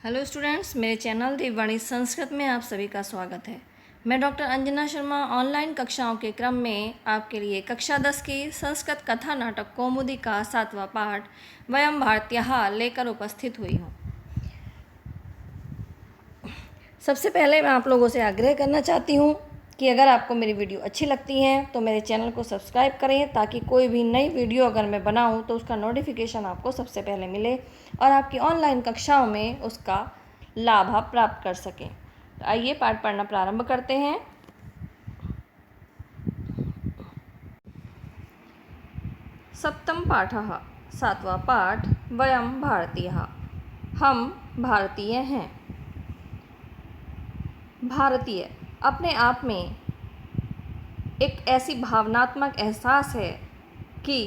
Hello students, मेरे channel देववाणी संस्कृत में आप सभी का स्वागत है। मैं डॉक्टर अंजना शर्मा ऑनलाइन कक्षाओं के क्रम में आपके लिए कक्षा 10 की संस्कृत कथा नाटक कौमुदी का 7वां पाठ वयम भारतीयः लेकर उपस्थित हुई हूँ। सबसे पहले मैं आप लोगों से आग्रह करना चाहती हूँ कि अगर आपको मेरी वीडियो अच्छी लगती है तो मेरे चैनल को सब्सक्राइब करें, ताकि कोई भी नई वीडियो अगर मैं बनाऊँ तो उसका नोटिफिकेशन आपको सबसे पहले मिले और आपकी ऑनलाइन कक्षाओं में उसका लाभ आप प्राप्त कर सकें। तो आइए पाठ पढ़ना प्रारंभ करते हैं। सप्तम पाठः, 7वां पाठ वयम भारतीयः, हम भारतीय हैं। भारतीय अपने आप में एक ऐसी भावनात्मक एहसास है कि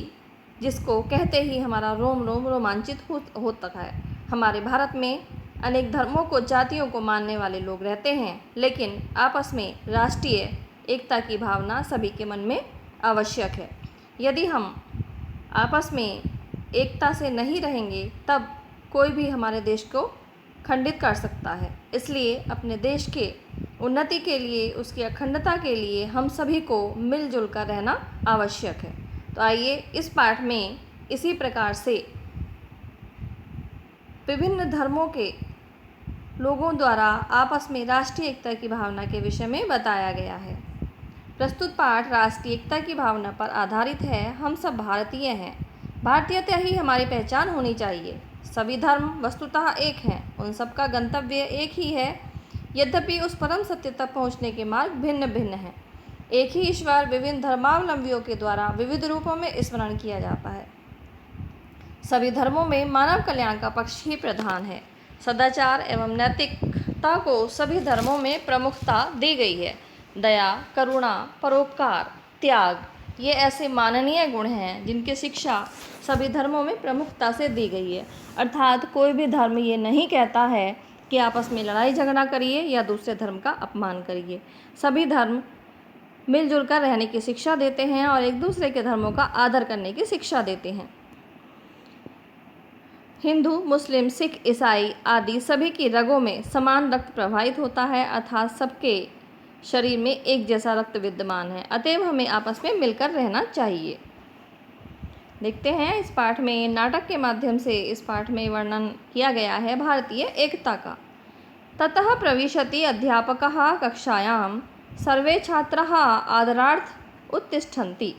जिसको कहते ही हमारा रोम रोम रोमांचित होता है। हमारे भारत में अनेक धर्मों को, जातियों को मानने वाले लोग रहते हैं, लेकिन आपस में राष्ट्रीय एकता की भावना सभी के मन में आवश्यक है। यदि हम आपस में एकता से नहीं रहेंगे तब कोई भी हमारे देश को खंडित कर सकता है। इसलिए अपने देश के उन्नति के लिए, उसकी अखंडता के लिए हम सभी को मिलजुल कर रहना आवश्यक है। तो आइए इस पाठ में इसी प्रकार से विभिन्न धर्मों के लोगों द्वारा आपस में राष्ट्रीय एकता की भावना के विषय में बताया गया है। प्रस्तुत पाठ राष्ट्रीय एकता की भावना पर आधारित है। हम सब भारतीय हैं। भारतीयता ही हमारी पहचान होनी चाहिए। सभी धर्म वस्तुतः एक हैं, उन सब का गंतव्य एक ही है। यद्यपि उस परम सत्य तक पहुँचने के मार्ग भिन्न भिन्न हैं। एक ही ईश्वर विभिन्न धर्मावलंबियों के द्वारा विविध रूपों में स्मरण किया जाता है। सभी धर्मों में मानव कल्याण का पक्ष ही प्रधान है। सदाचार एवं नैतिकता को सभी धर्मों में प्रमुखता दी गई है। दया, करुणा, परोपकार, त्याग, ये ऐसे माननीय गुण हैं जिनकी शिक्षा सभी धर्मों में प्रमुखता से दी गई है। अर्थात कोई भी धर्म ये नहीं कहता है कि आपस में लड़ाई झगड़ा करिए या दूसरे धर्म का अपमान करिए। सभी धर्म मिलजुल कर रहने की शिक्षा देते हैं और एक दूसरे के धर्मों का आदर करने की शिक्षा देते हैं। हिंदू, मुस्लिम, सिख, ईसाई आदि सभी की रगों में समान रक्त प्रवाहित होता है, अर्थात सबके शरीर में एक जैसा रक्त विद्यमान है। अतएव हमें आपस में मिलकर रहना चाहिए। देखते हैं इस पाठ में, नाटक के माध्यम से इस पाठ में वर्णन किया गया है भारतीय एकता का। ततः प्रविशति अध्यापकः कक्षायां, सर्वे छात्राः आदरार्थ उत्तिष्ठन्ति।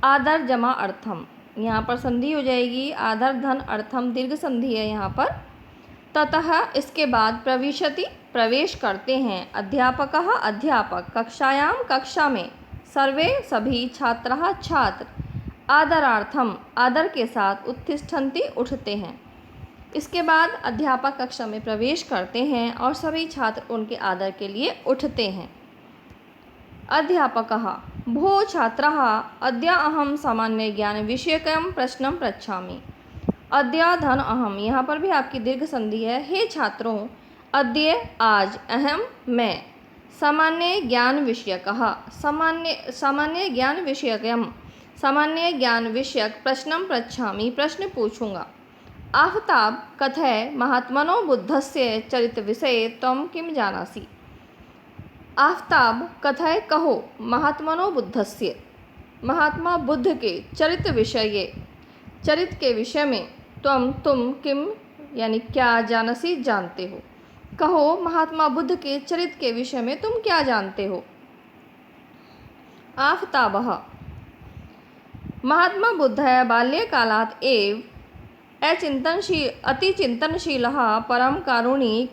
आदर जमा अर्थम, यहाँ पर संधि हो जाएगी। आदर धन अर्थम दीर्घ संधि है यहाँ पर। ततः इसके बाद प्रविशति प्रवेश करते हैं, अध्यापकः अध्यापक, कक्षायां कक्षा में, सर्वे सभी, छात्राः छात्र, आदरार्थम आदर के साथ, उत्तिष्ठन्ति उठते हैं। इसके बाद अध्यापक कक्षा में प्रवेश करते हैं और सभी छात्र उनके आदर के लिए उठते हैं। अध्यापकः भो छात्राः अद्य अहम सामान्य ज्ञान विषयकं प्रश्नं पृच्छामि। अद्य धन अहम, यहाँ पर भी आपकी दीर्घ संधि है। हे छात्रों, अद्य आज, अहम मैं, सामान्य ज्ञान विषयकः सामान्य ज्ञान विषयकं सामान्य ज्ञान विषयक प्रश्नं पृच्छामि प्रश्न पूछूंगा। आफ्ताब कथय महात्मनो बुद्धस्य चरित्र विषये त्वं किं जानासि। आफ्ताब कथय कहो महात्मनो बुद्धस्य, महात्मा बुद्ध के चरित्र के विषय में, तुम किम यानी क्या, जानासी जानते हो। कहो महात्मा बुद्ध के चरित्र के विषय में तुम क्या जानते हो। आफ्ताबः महात्मा बुद्धः बाल्यकालात् एव अतिचिन्तनशीलः परम कारुणी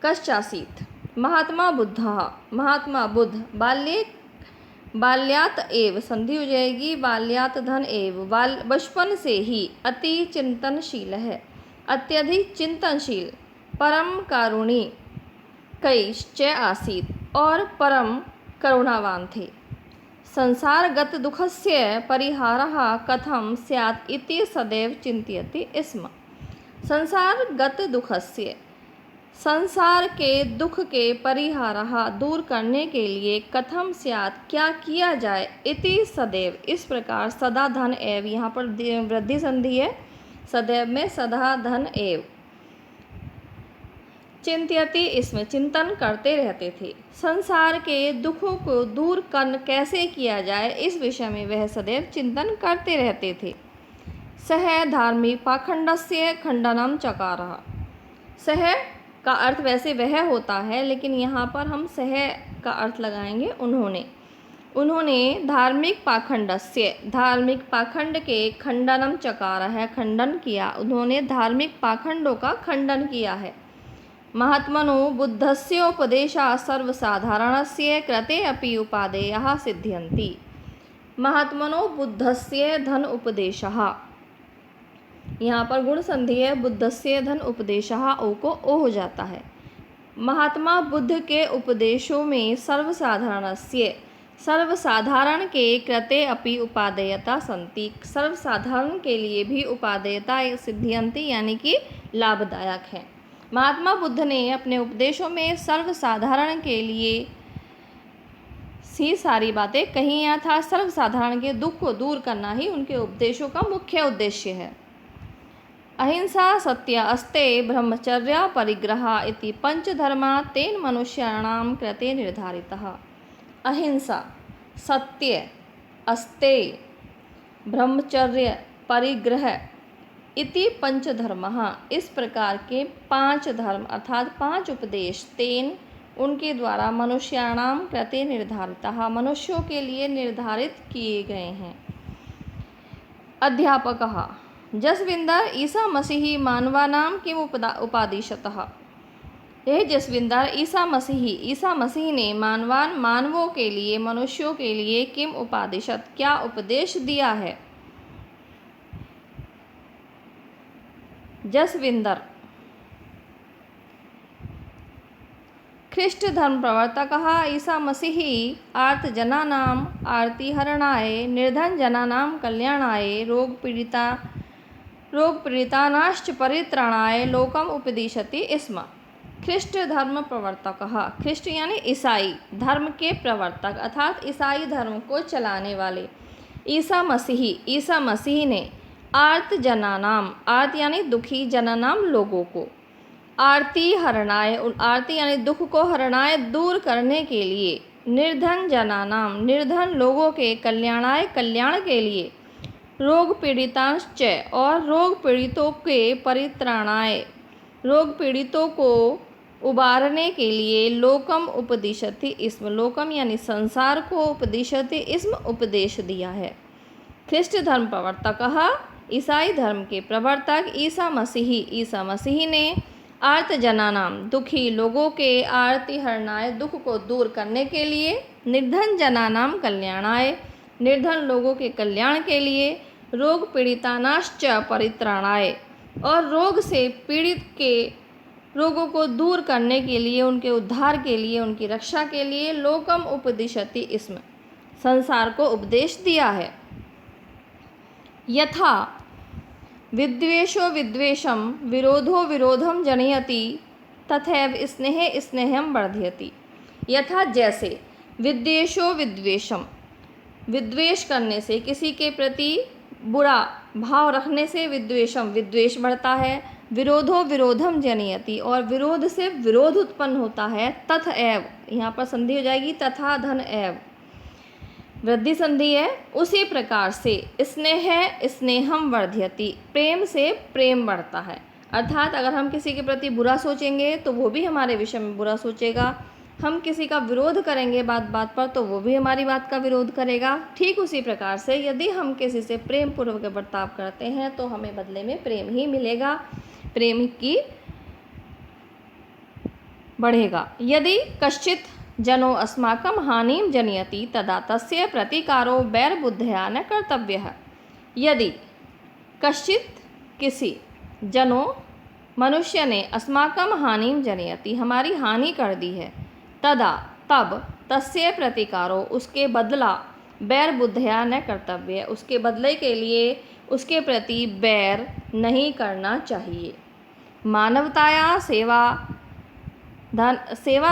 कश्चासीत्। महात्मा बुद्ध बाल्यात एव, संधि हो जाएगी, बाल्यात धन एव, बचपन से ही, अति चिंतनशील है, अत्यधिक चिंतनशील, परम कारुणी कैश्च आसीत् और परम करुणावान थे। संसारगत दुःखस्य परिहारः कथं स्यात् इति सदैव चिन्तयति स्म। संसारगत दुःखस्य, संसार के दुख के परिहारः दूर करने के लिए, कथम स्यात् क्या किया जाए, इति सदैव इस प्रकार, सदा धन एव, यहाँ पर वृद्धि संधि है, सदैव में सदा धन एव, चिंत्यति, इसमें चिंतन करते रहते थे। संसार के दुखों को दूर कैसे किया जाए, इस विषय में वह सदैव चिंतन करते रहते थे। सह धार्मिक पाखंडस्य खंडनम चकारः। सह का अर्थ वैसे वह होता है, लेकिन यहाँ पर हम सह का अर्थ लगाएंगे उन्होंने धार्मिक पाखंडस्य, धार्मिक पाखंड के खंडनम चकारः है, खंडन किया। उन्होंने धार्मिक पाखंडों का खंडन किया है। महात्मनो बुद्धस्य उपदेशा सर्वसाधारणस्य कृते अपि उपादेयः सिद्ध्यन्ति। महात्मनो बुद्धस्य धन उपदेशः, यहाँ पर गुण संधि है, बुद्धस्य धन उपदेशः, ओ को ओ हो जाता है। महात्मा बुद्ध के उपदेशों में सर्वसाधारणस्य, सर्वसाधारण के कृते अपि उपादेयता संति, सर्वसाधारण के लिए भी उपादेयता सिद्ध्यन्ति यानी कि लाभदायक है। महात्मा बुद्ध ने अपने उपदेशों में सर्वसाधारण के लिए सी सारी बातें कही। यहाँ था सर्वसाधारण के दुख को दूर करना ही उनके उपदेशों का मुख्य उद्देश्य है। अहिंसा सत्य अस्ते ब्रह्मचर्य परिग्रह इति पंचधर्मा तेन मनुष्याणां कृते निर्धारितः। अहिंसा सत्य अस्ते ब्रह्मचर्य परिग्रह इति पंचधर्मः, इस प्रकार के 5 धर्म अर्थात 5 उपदेश तेन उनके द्वारा मनुष्याणां कृते निर्धारितः, मनुष्यों के लिए निर्धारित किए गए हैं। अध्यापकः जसविंदर ईसा मसीही मानवानां किम उपादिशतः। यह जसविंदर ईसा मसीह ने मानवों के लिए, मनुष्यों के लिए किम उपादिशत, क्या उपदेश दिया है। जसविंदर ख्रिस्ट धर्म प्रवर्तकः ईसा मसीही आर्त जनानां आर्तिहरणाय निर्धन जनानां कल्याणाय रोग पीड़ितानाश्च परित्राणाय लोकम उपदिशति स्म। ख्रिस्ट धर्म प्रवर्तकः, ख्रिस्ट यानी ईसाई धर्म के प्रवर्तक अर्थात ईसाई धर्म को चलाने वाले ईसा मसीह ने आर्त जनानाम, आर्त यानी दुखी, जनानाम लोगों को, आरती हरणाय, आरती यानी दुख को, हरणाय दूर करने के लिए, निर्धन जनानाम निर्धन लोगों के, कल्याणाय कल्याण के लिए, रोग पीड़ितांश्च और रोग पीड़ितों के, परित्राणाय रोग पीड़ितों को उबारने के लिए, लोकम उपदिशति इसम, लोकम यानी संसार को, उपदिशति इसम उपदेश दिया है। ख्रिस्ट धर्म प्रवर्तकः, ईसाई धर्म के प्रवर्तक ईसा मसीह ने आर्त जनानाम दुखी लोगों के, आरती हरणाय दुख को दूर करने के लिए, निर्धन जनानाम कल्याणाय निर्धन लोगों के कल्याण के लिए, रोग पीड़ितानाश्च परित्राणाय और रोग से पीड़ित के रोगों को दूर करने के लिए, उनके उद्धार के लिए, उनकी रक्षा के लिए, लोकम उपदिशति इसमें संसार को उपदेश दिया है। यथा विद्वेषो विद्वेषम विरोधो विरोधम जनयति तथैव स्नेहे स्नेहम वर्धयति। यथा जैसे विद्वेषो विद्वेषम, विद्वेष करने से, किसी के प्रति बुरा भाव रखने से विद्वेषम विद्वेष बढ़ता है, विरोधो विरोधम जनयति और विरोध से विरोध उत्पन्न होता है, तथैव यहाँ पर संधि हो जाएगी, तथा धन एव वृद्धि संधि है, उसी प्रकार से स्नेह स्नेहम वर्धयति प्रेम से प्रेम बढ़ता है। अर्थात अगर हम किसी के प्रति बुरा सोचेंगे तो वो भी हमारे विषय में बुरा सोचेगा, हम किसी का विरोध करेंगे बात बात पर तो वो भी हमारी बात का विरोध करेगा। ठीक उसी प्रकार से यदि हम किसी से प्रेम पूर्वक बर्ताव करते हैं तो हमें बदले में प्रेम ही मिलेगा, प्रेम की बढ़ेगा। यदि कश्चित जनो अस्माकं हानिं जनयति तदा तस्य प्रतिकारो वैरबुद्ध्या न कर्तव्यः। यदि कश्चित किसी जनो मनुष्य ने अस्माकं हानिं जनयति हमारी हानि कर दी है, तदा तब तस्य प्रतिकारो उसके बदला वैरबुद्ध्या न कर्तव्य, उसके बदले के लिए उसके प्रति बैर नहीं करना चाहिए। मानवताया सेवा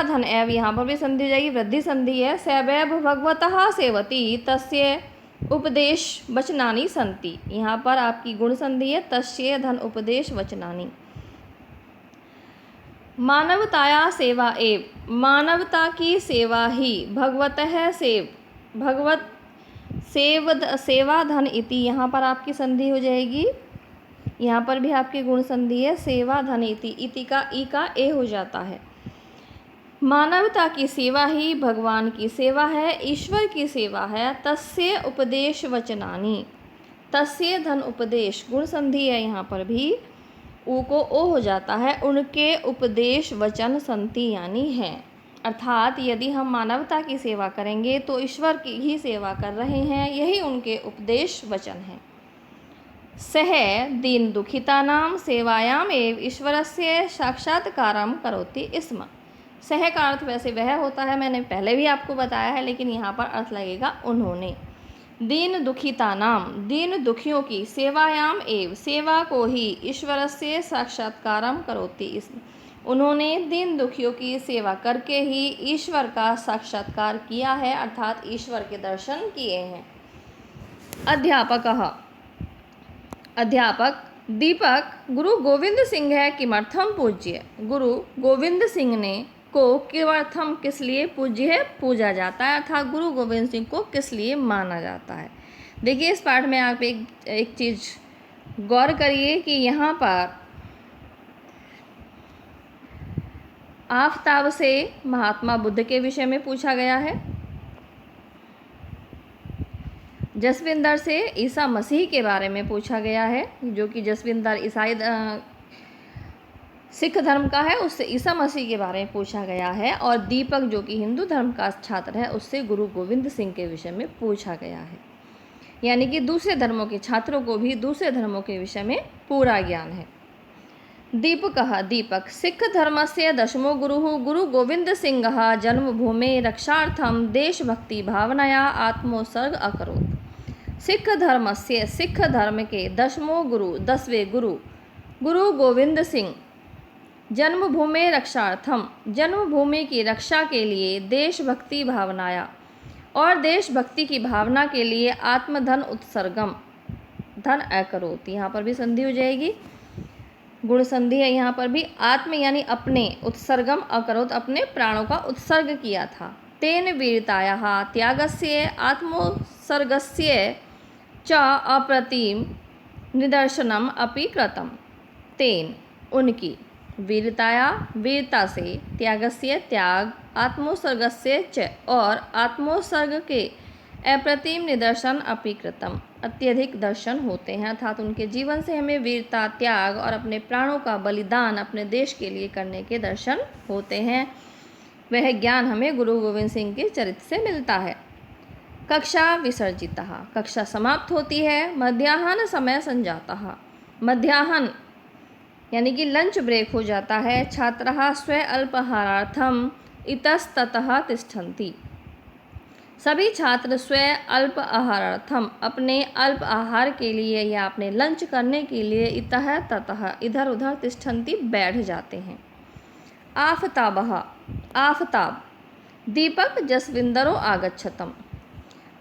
धन एव, यहाँ पर भी संधि हो जाएगी, वृद्धि संधि है। सैवैव भगवतः सेवति तस्य उपदेश वचनानि संति, यहाँ पर आपकी गुण संधि है, तस्य धन उपदेश वचनानि। मानवताया सेवा एव, मानवता की सेवा ही भगवतः सेव, भगवत सेवा धन इति, यहाँ पर आपकी संधि हो जाएगी, यहाँ पर भी आपकी गुण संधि है, सेवा धन इति का ई का ए हो जाता है। मानवता की सेवा ही भगवान की सेवा है, ईश्वर की सेवा है। तस्य उपदेश वचनानि, तस्य धन उपदेश, गुण संधि है यहाँ पर भी, ऊ को ओ हो जाता है, उनके उपदेश वचन संति यानी है। अर्थात यदि हम मानवता की सेवा करेंगे तो ईश्वर की ही सेवा कर रहे हैं, यही उनके उपदेश वचन हैं। सह दीन दुखितानां सेवायाम एव ईश्वरस्य साक्षात्कारं करोति स्म। सह का अर्थ वैसे वह होता है, मैंने पहले भी आपको बताया है, लेकिन यहाँ पर अर्थ लगेगा उन्होंने। दीन दुखितानाम, दीन दुखियों की, सेवायाम एव, सेवा को ही, ईश्वरस्य साक्षात्कारं करोति स्म, उन्होंने दीन दुखियों की सेवा करके ही ईश्वर का साक्षात्कार किया है, अर्थात ईश्वर के दर्शन किए हैं। अध्यापकः, अध्यापक दीपक गुरु गोविंद सिंह है किमर्थम पूज्य, गुरु गोविंद सिंह ने को किमर्थम किस लिए पूज्य है, पूजा जाता है, अर्थात गुरु गोविंद सिंह को किस लिए माना जाता है। देखिए इस पाठ में आप एक चीज़ गौर करिए कि यहाँ पर आफताब से महात्मा बुद्ध के विषय में पूछा गया है, जसविंदर से ईसा मसीह के बारे में पूछा गया है, जो कि जसविंदर ईसाई सिख धर्म का है, उससे ईसा मसीह के बारे में पूछा गया है, और दीपक जो कि हिंदू धर्म का छात्र है, उससे गुरु गोविंद सिंह के विषय में पूछा गया है। यानी कि दूसरे धर्मों के छात्रों को भी दूसरे धर्मों के विषय में पूरा ज्ञान है। दीपकः, दीपक सिख धर्मस्य दशमो गुरुः गुरु गोविंद सिंह जन्मभूमे रक्षार्थम देशभक्ति भावनया आत्मोत्सर्ग अकरोत्। सिख धर्मस्य, सिख धर्म के, दशमो गुरु, 10वें गुरु, गुरु गोविंद सिंह, जन्मभूमि रक्षार्थम, जन्मभूमि की रक्षा के लिए, देशभक्ति भावनाया, और देशभक्ति की भावना के लिए, आत्मधन उत्सर्गम, धन अकरोत्, यहाँ पर भी संधि हो जाएगी, गुण संधि है यहाँ पर भी। आत्म यानी अपने, उत्सर्गम अकरोत्, अपने प्राणों का उत्सर्ग किया था। तेन वीरतायाः त्यागस्य आत्मोत्सर्गस्य च अप्रतिम निदर्शनम अपि कृतम। तेन, उनकी, वीरताया, वीरता से, त्यागस्य, त्याग, आत्मोत्सर्गस्य च, और आत्मोत्सर्ग के, अप्रतिम निदर्शन अपि कृतम, अत्यधिक दर्शन होते हैं, अर्थात उनके जीवन से हमें वीरता, त्याग और अपने प्राणों का बलिदान अपने देश के लिए करने के दर्शन होते हैं। वह ज्ञान हमें गुरु गोविंद सिंह के चरित्र से मिलता है। कक्षा विसर्जितः, कक्षा समाप्त होती है। मध्याह्न समय संजातः, मध्याह्न यानी कि लंच ब्रेक हो जाता है। छात्राः स्व अल्पाहारार्थम इतस्ततः तिष्ठन्ति, सभी छात्र स्व अल्प आहारार्थम, अपने अल्प आहार के लिए या अपने लंच करने के लिए, इतः ततः, इधर उधर, तिष्ठन्ति, बैठ जाते हैं। आफताबः, आफताब दीपक जसविंदरो आगच्छतम,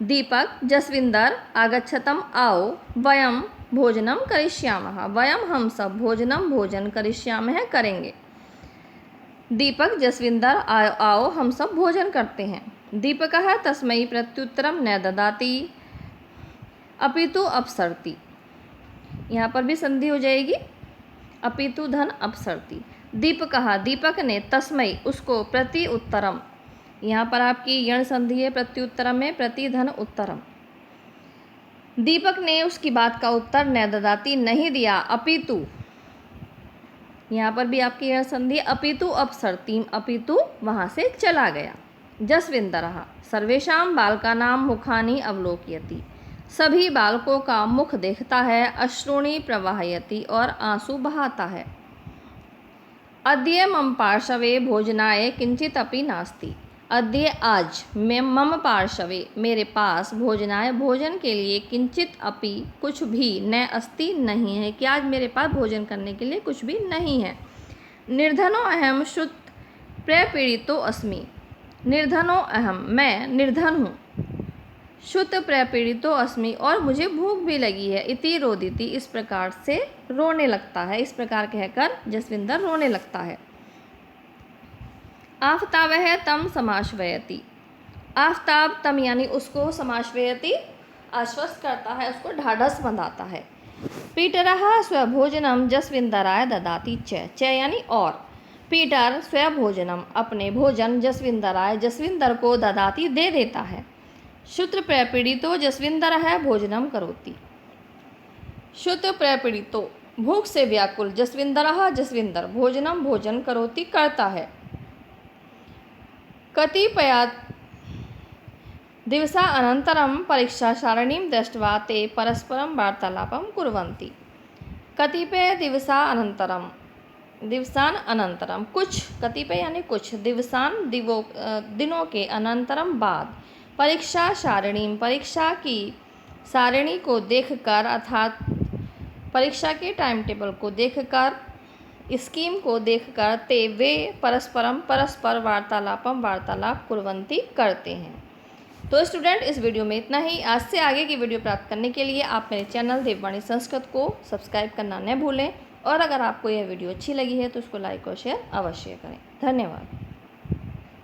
दीपक जसविंदर आगच्छतम, आओ, वयम भोजनम करिष्यामः, वयम हम सब, भोजनम भोजन, करिष्यामः करेंगे। दीपक जसविंदर आओ, हम सब भोजन करते हैं। दीपकः तस्मै प्रत्युत्तरम न ददाति अपितु अपसरति, यहाँ पर भी संधि हो जाएगी, अपितु धन अपसरति। दीपकः, दीपक ने, तस्मै, उसको, प्रति उत्तरम, यहाँ पर आपकी यण संधि है, प्रत्युत्तरम में, प्रति धन उत्तरम। दीपक ने उसकी बात का उत्तर न ददाति, नहीं दिया, अपितु, यहाँ पर भी आपकी यण संधि, अपितु अपसरति, अपितु वहाँ से चला गया। जसविंदरः सर्वेषां बालकानां मुखानि अवलोकयति, सभी बालकों का मुख देखता है। अश्रूणि प्रवाहयति, और आंसू बहाता है। अद्य मम पार्श्वे भोजनाय किंचित अपि नास्ति, अद्य आज, मम पार्श्वे, मेरे पास, भोजनाय, भोजन के लिए, किंचित अपि, कुछ भी, न अस्ति, नहीं है, कि आज मेरे पास भोजन करने के लिए कुछ भी नहीं है। निर्धनो अहम श्रुत प्रपीड़ितो अस्मि, निर्धनो अहम, मैं निर्धन हूँ, श्रुत प्रपीड़ितो अस्मि, और मुझे भूख भी लगी है। इति रोदिति, इस प्रकार से रोने लगता है, इस प्रकार कहकर जसविंदर रोने लगता है। आफ्तावः तं समाश्वयति। आफ्ताब तम यानी उसको, समाश्वयति आश्वस्त करता है, उसको ढाढ़स बंधाता है। पीटरः स्वभोजनम जसविंदराय ददाति च यानी और। पीटर स्वभोजनम अपने भोजन जसविंदराय जसविंदर को ददाति दे देता है। श्रुत प्रपीड़ितो जसविंदरः भोजनम करोति। श्रुत प्रपीड़ितो भूख से व्याकुल, जसविंदरः जसविंदर भोजनम भोजन करोति करता है। कतिपयात् दिवसानन्तरं परीक्षासारणीं दृष्ट्वा ते परस्परं वार्तालापं कुर्वन्ति। कतिपय दिवसान अनंतरम कुछ, कतिपय यानी कुछ, दिनों के अनंतरम बाद, परीक्षा सारणीम परीक्षा की सारिणी को देखकर, अर्थात परीक्षा के टाइम टेबल को देखकर, स्कीम को देखकर, ते वे परस्पर वार्तालाप कुर्वन्ति करते हैं। तो स्टूडेंट, इस वीडियो में इतना ही। आज से आगे की वीडियो प्राप्त करने के लिए आप मेरे चैनल देववाणी संस्कृत को सब्सक्राइब करना न भूलें, और अगर आपको यह वीडियो अच्छी लगी है तो उसको लाइक और शेयर अवश्य करें। धन्यवाद।